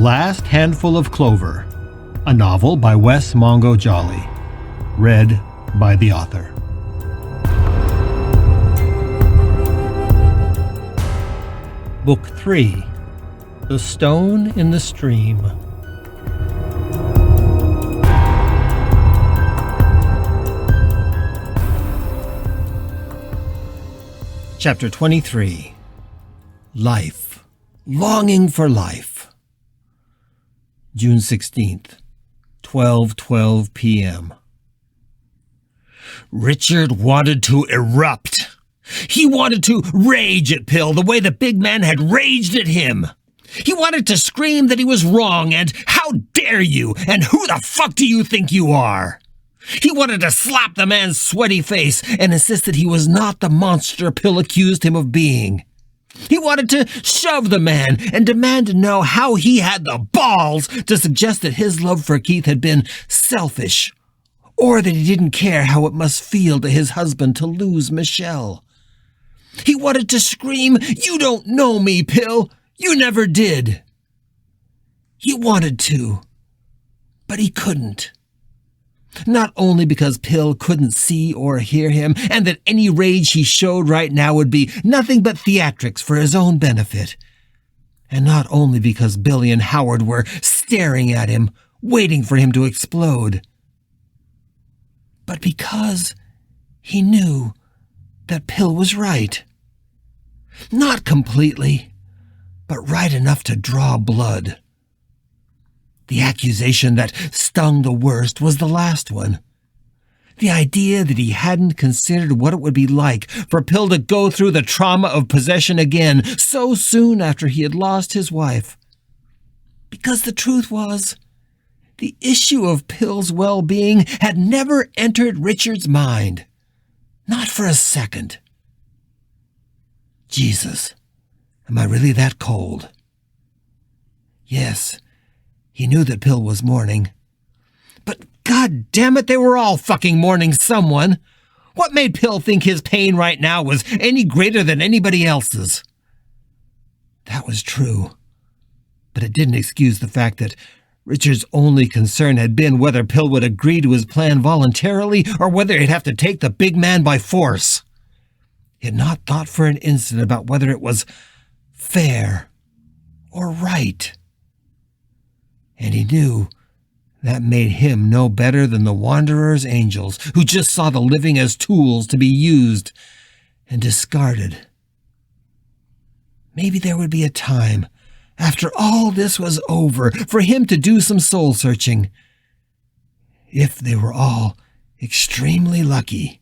Last Handful of Clover, a novel by Wess Mongo Jolley, read by the author. Book 3, The Stone in the Stream. Chapter 23. Life. Longing for life. June 16th, 12:12 p.m. Richard wanted to erupt. He wanted to rage at Pill the way the big man had raged at him. He wanted to scream that he was wrong and, "How dare you?" and "Who the fuck do you think you are?" He wanted to slap the man's sweaty face and insist that he was not the monster Pill accused him of being. He wanted to shove the man and demand to know how he had the balls to suggest that his love for Keith had been selfish, or that he didn't care how it must feel to his husband to lose Michelle. He wanted to scream, "You don't know me, Pill. You never did." He wanted to, but he couldn't. Not only because Pill couldn't see or hear him, and that any rage he showed right now would be nothing but theatrics for his own benefit, and not only because Billy and Howard were staring at him, waiting for him to explode, but because he knew that Pill was right. Not completely, but right enough to draw blood. The accusation that stung the worst was the last one. The idea that he hadn't considered what it would be like for Pill to go through the trauma of possession again so soon after he had lost his wife. Because the truth was, the issue of Pill's well-being had never entered Richard's mind. Not for a second. Jesus, am I really that cold? Yes. He knew that Pill was mourning. But god damn it, they were all fucking mourning someone. What made Pill think his pain right now was any greater than anybody else's? That was true. But it didn't excuse the fact that Richard's only concern had been whether Pill would agree to his plan voluntarily or whether he'd have to take the big man by force. He had not thought for an instant about whether it was fair or right. And he knew that made him no better than the Wanderer's angels, who just saw the living as tools to be used and discarded. Maybe there would be a time, after all this was over, for him to do some soul-searching, if they were all extremely lucky.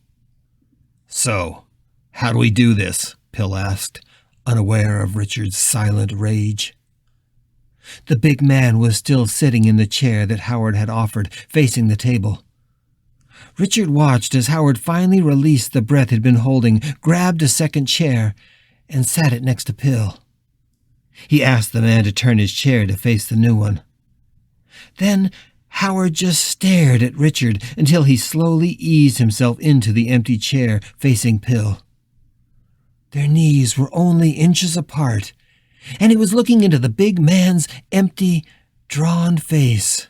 "So, how do we do this?" Pill asked, unaware of Richard's silent rage. The big man was still sitting in the chair that Howard had offered, facing the table. Richard watched as Howard finally released the breath he'd been holding, grabbed a second chair, and sat it next to Pill. He asked the man to turn his chair to face the new one. Then Howard just stared at Richard until he slowly eased himself into the empty chair facing Pill. Their knees were only inches apart, and he was looking into the big man's empty, drawn face.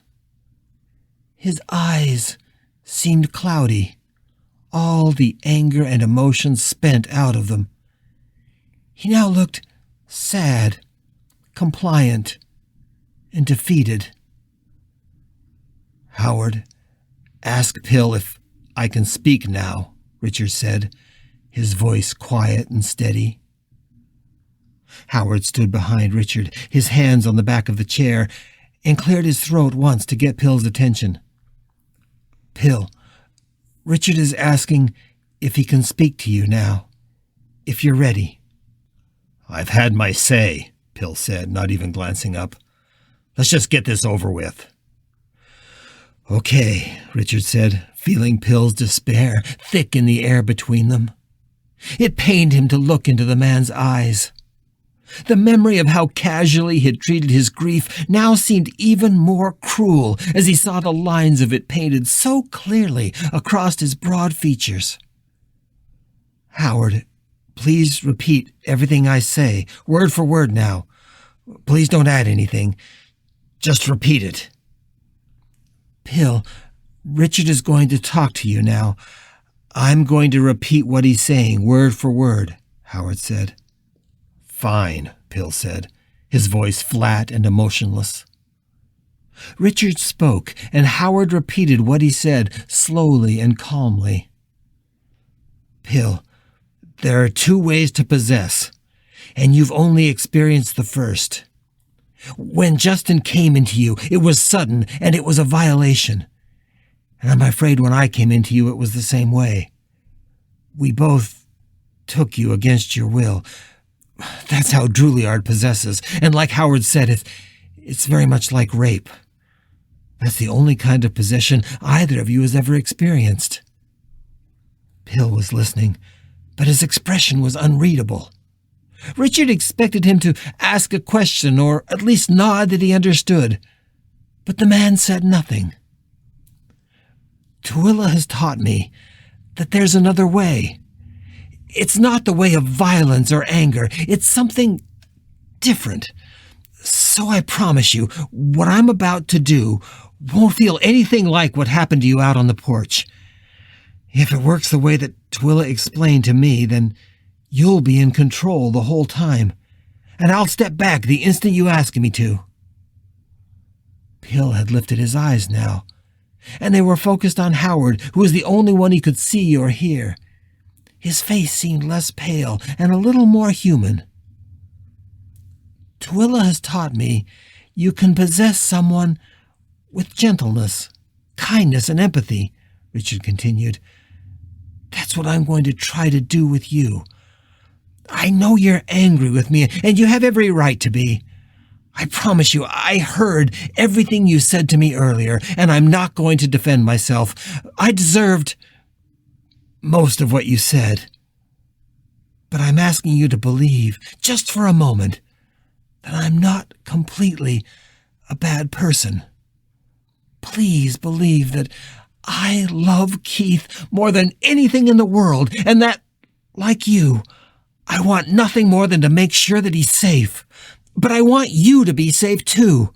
His eyes seemed cloudy, all the anger and emotion spent out of them. He now looked sad, compliant, and defeated. "Howard, ask Pill if I can speak now," Richard said, his voice quiet and steady. Howard stood behind Richard, his hands on the back of the chair, and cleared his throat once to get Pill's attention. "Pill, Richard is asking if he can speak to you now, if you're ready." "I've had my say," Pill said, not even glancing up. "Let's just get this over with." "Okay," Richard said, feeling Pill's despair thick in the air between them. It pained him to look into the man's eyes. The memory of how casually he had treated his grief now seemed even more cruel as he saw the lines of it painted so clearly across his broad features. "Howard, please repeat everything I say, word for word now. Please don't add anything. Just repeat it. Pill, Richard is going to talk to you now. I'm going to repeat what he's saying, word for word, Howard said. Fine, Pill said, his voice flat and emotionless. Richard spoke, and Howard repeated what he said slowly and calmly. Pill, there are two ways to possess, and you've only experienced the first. When Justin came into you, it was sudden, and it was a violation. And I'm afraid when I came into you, it was the same way. We both took you against your will. That's how Drouillard possesses, and like Howard said, it's very much like rape. That's the only kind of possession either of you has ever experienced. Pill was listening, but his expression was unreadable. Richard expected him to ask a question or at least nod that he understood, but the man said nothing. Twila has taught me that there's another way. It's not the way of violence or anger. It's something different. So I promise you, what I'm about to do won't feel anything like what happened to you out on the porch. If it works the way that Twila explained to me, then you'll be in control the whole time, and I'll step back the instant you ask me to. Pill had lifted his eyes now, and they were focused on Howard, who was the only one he could see or hear. His face seemed less pale and a little more human. Twila has taught me you can possess someone with gentleness, kindness, and empathy, Richard continued. That's what I'm going to try to do with you. I know you're angry with me, and you have every right to be. I promise you, I heard everything you said to me earlier, and I'm not going to defend myself. I deserved most of what you said. But I'm asking you to believe, just for a moment, that I'm not completely a bad person. Please believe that I love Keith more than anything in the world, and that, like you, I want nothing more than to make sure that he's safe. But I want you to be safe, too.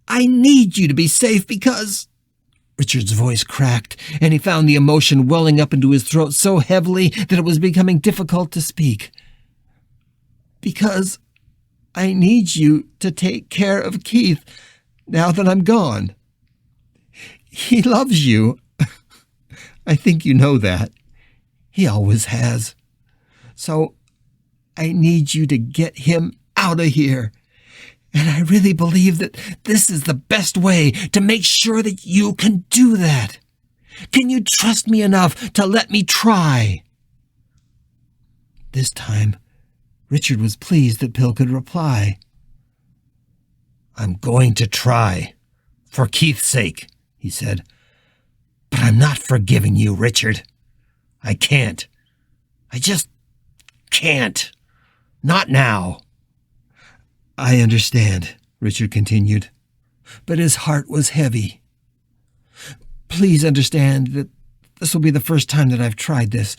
I need you to be safe because... Richard's voice cracked, and he found the emotion welling up into his throat so heavily that it was becoming difficult to speak. Because I need you to take care of Keith now that I'm gone. He loves you. I think you know that. He always has. So I need you to get him out of here. And I really believe that this is the best way to make sure that you can do that. Can you trust me enough to let me try? This time, Richard was pleased that Pill could reply. I'm going to try. For Keith's sake, he said. But I'm not forgiving you, Richard. I can't. I just can't. Not now. I understand, Richard continued, but his heart was heavy. Please understand that this will be the first time that I've tried this.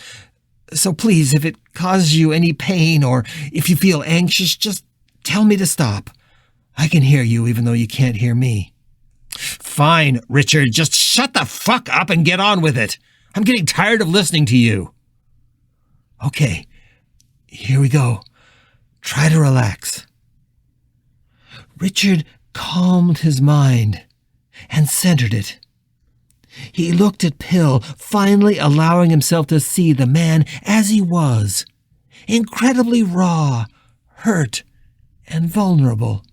So please, if it causes you any pain or if you feel anxious, just tell me to stop. I can hear you even though you can't hear me. Fine, Richard, just shut the fuck up and get on with it. I'm getting tired of listening to you. Okay, here we go. Try to relax. Richard calmed his mind and centered it. He looked at Pill, finally allowing himself to see the man as he was, incredibly raw, hurt, and vulnerable.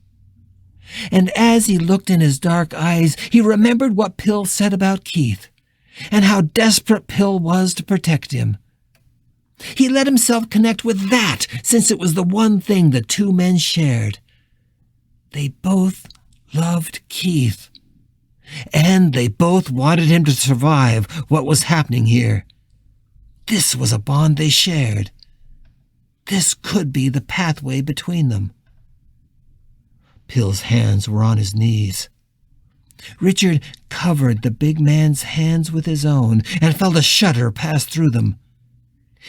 And as he looked in his dark eyes, he remembered what Pill said about Keith, and how desperate Pill was to protect him. He let himself connect with that, since it was the one thing the two men shared. They both loved Keith, and they both wanted him to survive what was happening here. This was a bond they shared. This could be the pathway between them. Pill's hands were on his knees. Richard covered the big man's hands with his own and felt a shudder pass through them.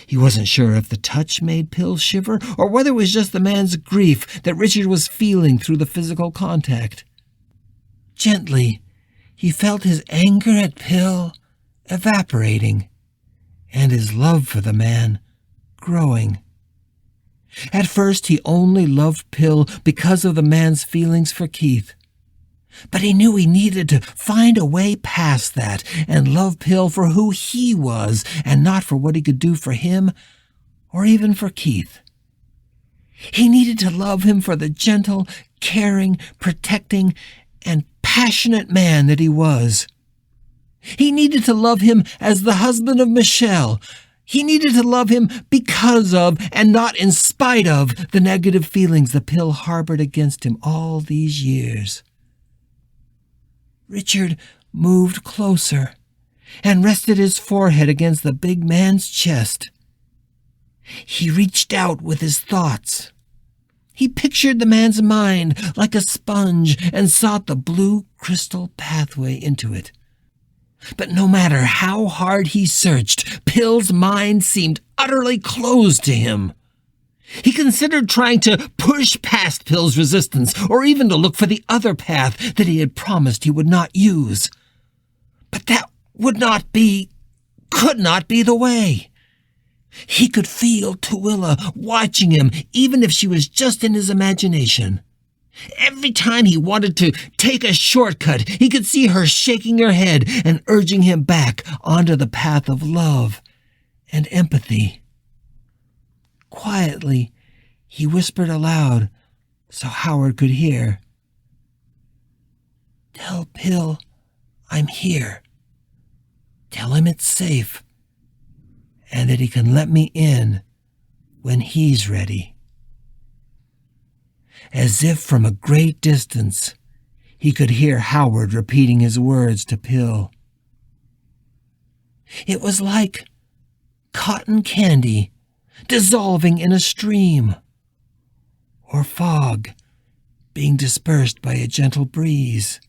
He wasn't sure if the touch made Pill shiver or whether it was just the man's grief that Richard was feeling through the physical contact. Gently, he felt his anger at Pill evaporating, and his love for the man growing. At first, he only loved Pill because of the man's feelings for Keith. But he knew he needed to find a way past that and love Pill for who he was and not for what he could do for him or even for Keith. He needed to love him for the gentle, caring, protecting, and passionate man that he was. He needed to love him as the husband of Michelle. He needed to love him because of, and not in spite of, the negative feelings the Pill harbored against him all these years. Richard moved closer and rested his forehead against the big man's chest. He reached out with his thoughts. He pictured the man's mind like a sponge and sought the blue crystal pathway into it. But no matter how hard he searched, Pill's mind seemed utterly closed to him. He considered trying to push past Pill's resistance, or even to look for the other path that he had promised he would not use. But that could not be the way. He could feel Tooele watching him, even if she was just in his imagination. Every time he wanted to take a shortcut, he could see her shaking her head and urging him back onto the path of love and empathy. Quietly, he whispered aloud so Howard could hear. "Tell Pill I'm here. Tell him it's safe, and that he can let me in when he's ready." As if from a great distance, he could hear Howard repeating his words to Pill. It was like cotton candy dissolving in a stream, or fog being dispersed by a gentle breeze.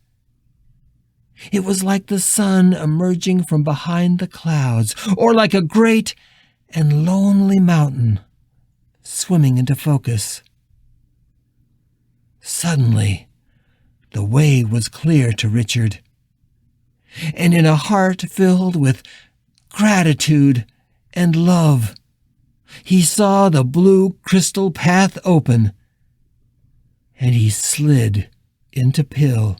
It was like the sun emerging from behind the clouds, or like a great and lonely mountain swimming into focus. Suddenly, the way was clear to Richard, and in a heart filled with gratitude and love, he saw the blue crystal path open, and he slid into Pill,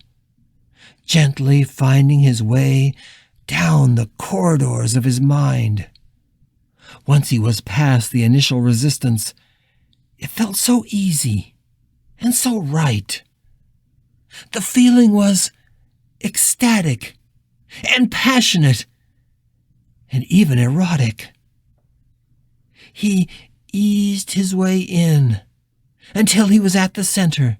gently finding his way down the corridors of his mind. Once he was past the initial resistance, it felt so easy and so right. The feeling was ecstatic and passionate and even erotic. He eased his way in until he was at the center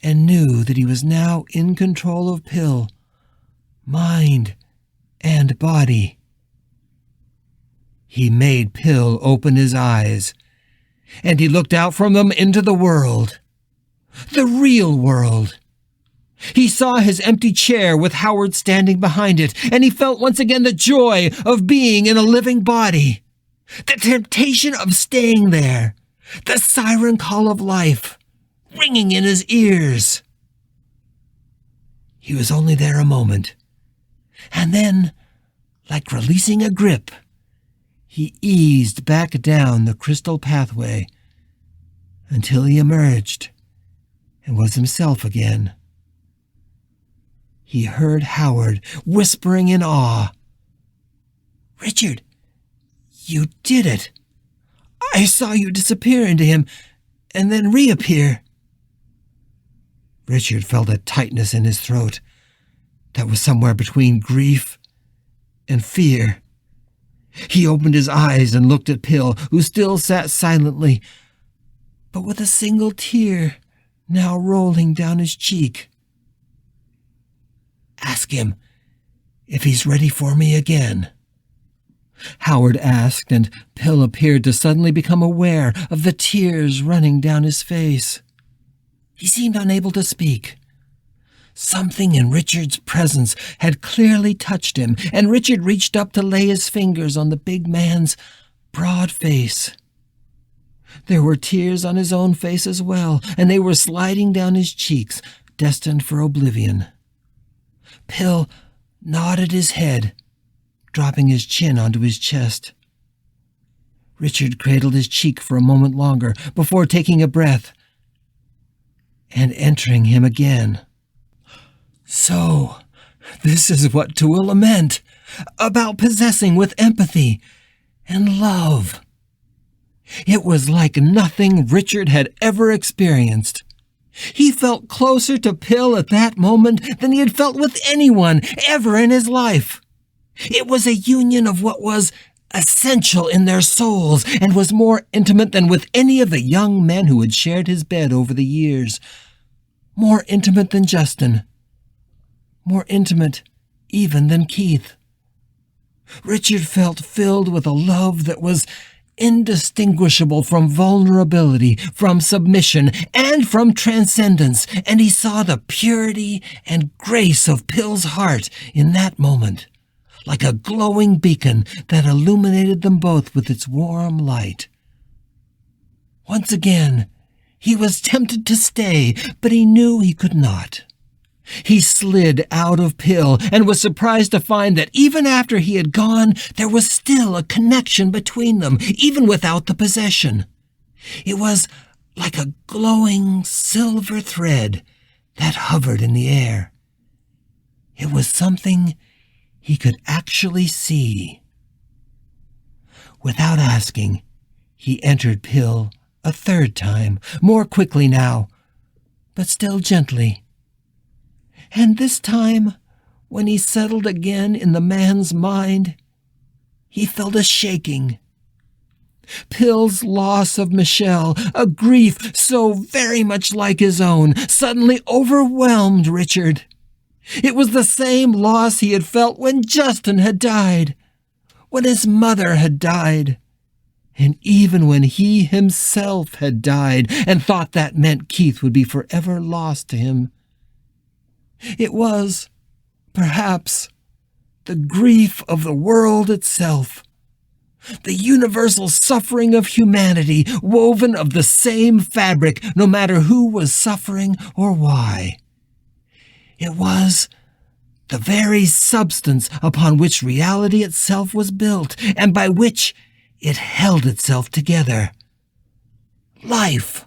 and knew that he was now in control of Pill, mind and body. He made Pill open his eyes, and he looked out from them into the world. The real world. He saw his empty chair with Howard standing behind it, and he felt once again the joy of being in a living body. The temptation of staying there. The siren call of life ringing in his ears. He was only there a moment, and then, like releasing a grip, he eased back down the crystal pathway until he emerged and was himself again. He heard Howard whispering in awe, "Richard, you did it. I saw you disappear into him and then reappear." Richard felt a tightness in his throat that was somewhere between grief and fear. He opened his eyes and looked at Pill, who still sat silently, but with a single tear now rolling down his cheek. "Ask him if he's ready for me again," Howard asked, and Pill appeared to suddenly become aware of the tears running down his face. He seemed unable to speak. Something in Richard's presence had clearly touched him, and Richard reached up to lay his fingers on the big man's broad face. There were tears on his own face as well, and they were sliding down his cheeks, destined for oblivion. Pill nodded his head, dropping his chin onto his chest. Richard cradled his cheek for a moment longer before taking a breath and entering him again. So, this is what Tooele meant about possessing with empathy and love. It was like nothing Richard had ever experienced. He felt closer to Pill at that moment than he had felt with anyone ever in his life. It was a union of what was essential in their souls and was more intimate than with any of the young men who had shared his bed over the years. More intimate than Justin. More intimate even than Keith. Richard felt filled with a love that was indistinguishable from vulnerability, from submission, and from transcendence, and he saw the purity and grace of Pill's heart in that moment, like a glowing beacon that illuminated them both with its warm light. Once again, he was tempted to stay, but he knew he could not. He slid out of Pill and was surprised to find that even after he had gone, there was still a connection between them, even without the possession. It was like a glowing silver thread that hovered in the air. It was something he could actually see. Without asking, he entered Pill a third time, more quickly now, but still gently. And this time, when he settled again in the man's mind, he felt a shaking. Pill's loss of Michelle, a grief so very much like his own, suddenly overwhelmed Richard. It was the same loss he had felt when Justin had died, when his mother had died, and even when he himself had died and thought that meant Keith would be forever lost to him. It was, perhaps, the grief of the world itself, the universal suffering of humanity, woven of the same fabric, no matter who was suffering or why. It was the very substance upon which reality itself was built, and by which it held itself together. Life,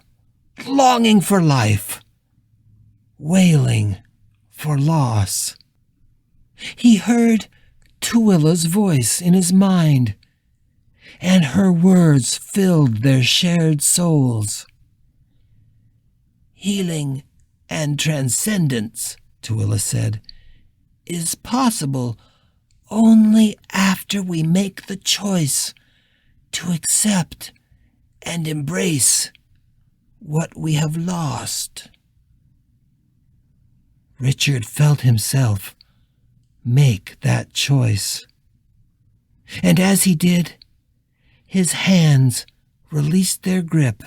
longing for life, wailing for loss. He heard Tooele's voice in his mind, and her words filled their shared souls. Healing and transcendence, Tooele said, is possible only after we make the choice to accept and embrace what we have lost. Richard felt himself make that choice. And as he did, his hands released their grip,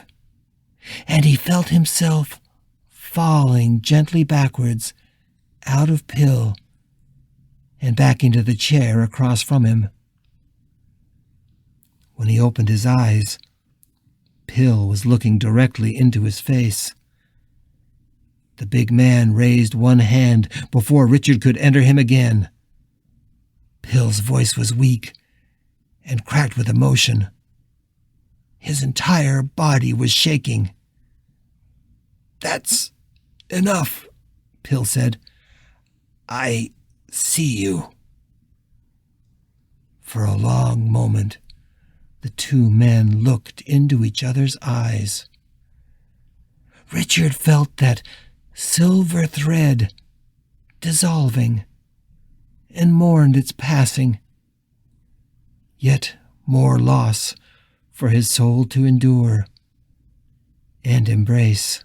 and he felt himself falling gently backwards out of Pill and back into the chair across from him. When he opened his eyes, Pill was looking directly into his face. The big man raised one hand before Richard could enter him again. Pill's voice was weak and cracked with emotion. His entire body was shaking. "That's enough," Pill said. "I see you." For a long moment, the two men looked into each other's eyes. Richard felt that silver thread dissolving and mourned its passing, yet more loss for his soul to endure and embrace.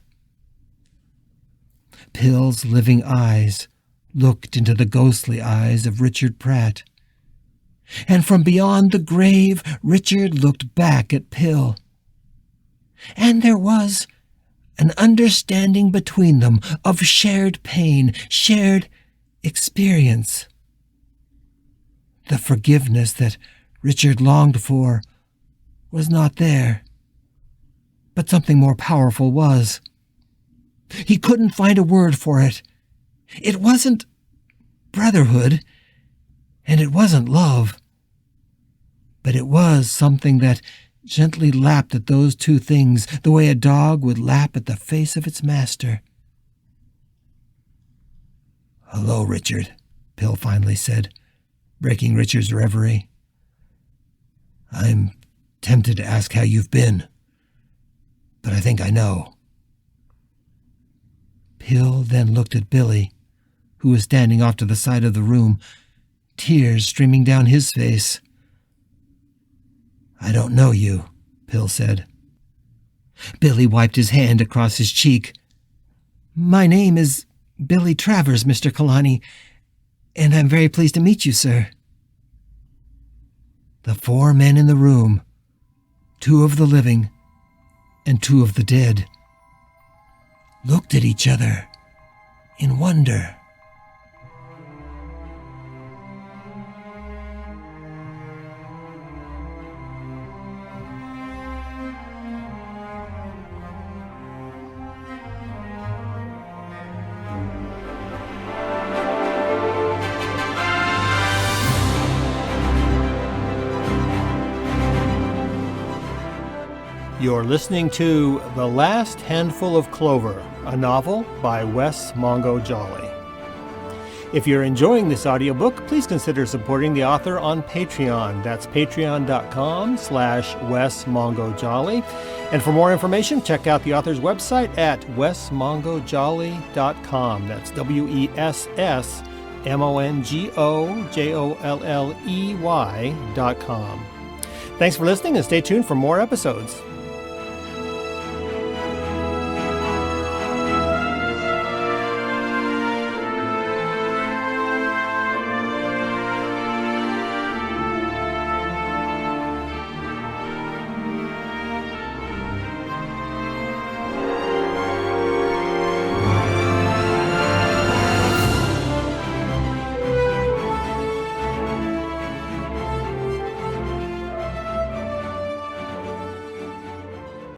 Pill's living eyes looked into the ghostly eyes of Richard Pratt, and from beyond the grave Richard looked back at Pill, and there was an understanding between them of shared pain, shared experience. The forgiveness that Richard longed for was not there, but something more powerful was. He couldn't find a word for it. It wasn't brotherhood, and it wasn't love. But it was something that gently lapped at those two things the way a dog would lap at the face of its master. "Hello, Richard," Pill finally said, breaking Richard's reverie. "I'm tempted to ask how you've been, but I think I know." Pill then looked at Billy, who was standing off to the side of the room, tears streaming down his face. "I don't know you," Pill said. Billy wiped his hand across his cheek. "My name is Billy Travers, Mr. Kalani, and I'm very pleased to meet you, sir." The four men in the room, 2 of the living and 2 of the dead, looked at each other in wonder. You're listening to The Last Handful of Clover, a novel by Wess Mongo Jolley. If you're enjoying this audiobook, please consider supporting the author on Patreon. That's patreon.com/Wess Mongo Jolley. And for more information, check out the author's website at wessmongojolly.com. That's WESSMONGOJOLLEY.com. Thanks for listening and stay tuned for more episodes.